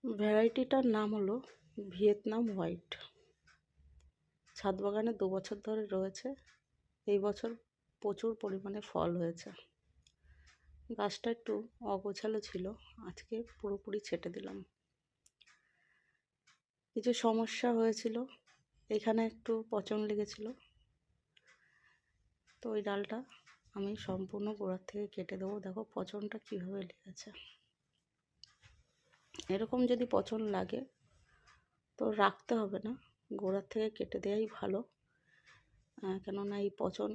ভ্যারাইটিটার নাম হলো Vietnam white. ছাদ বাগানে 2 বছর ধরে রয়েছে। এই বছর প্রচুর পরিমাণে ফল হয়েছে। গাছটা একটু অগোছালো ছিল, আজকে পুরোপুরি ছেটে দিলাম। কিছু সমস্যা হয়েছিল, এখানে একটু পচন লেগেছিল, তো ওই ডালটা আমি সম্পূর্ণ গোড়ার থেকে কেটে দেবো। দেখো পচনটা কীভাবে লেগেছে। এরকম যদি পচন লাগে তো রাখতে হবে না, গোড়ার থেকে কেটে দেওয়াই ভালো। কেননা এই পচন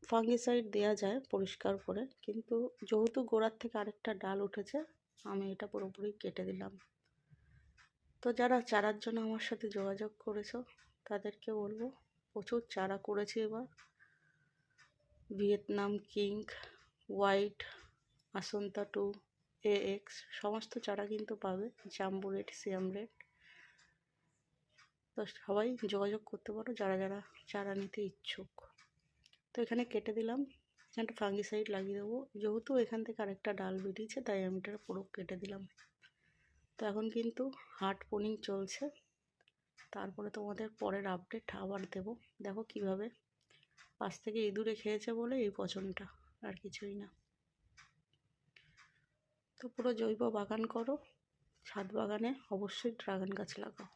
ফাঙ্গিসাইড দেওয়া যায় পরিষ্কার করে, কিন্তু যেহেতু গোড়ার থেকে আরেকটা ডাল উঠেছে, আমি এটা পুরোপুরি কেটে দিলাম। তো যারা চারার জন্য আমার সাথে যোগাযোগ করেছো তাদেরকে বলবো, প্রচুর চারা করেছি এবার। ভিয়েতনাম কিং, হোয়াইট, আসন্তা 2, AX সমস্ত চারা কিন্তু পাবে। জাম্বু রেড, সিয়াম রেড। তো সবাই যোগাযোগ করতে পারো যারা যারা চারা নিতে ইচ্ছুক। তো এখানে কেটে দিলাম, এখানটা ফাঙ্গিসাইড লাগিয়ে দেবো। যেহেতু এখান থেকে আরেকটা ডাল বেরিয়েছে তাই আমি এটা পুরো কেটে দিলাম। তো এখন কিন্তু হার্ড পোনিং চলছে, তারপরে তোমাদের পরের আপডেট আবার দেব। দেখো কিভাবে পাশ থেকে ইঁদুরে খেয়েছে বলে এই পচনটা, আর কিছুই না। তো পুরো জৈব বাগান করো, ছাদ বাগানে অবশ্যই ড্রাগন গাছ লাগাও।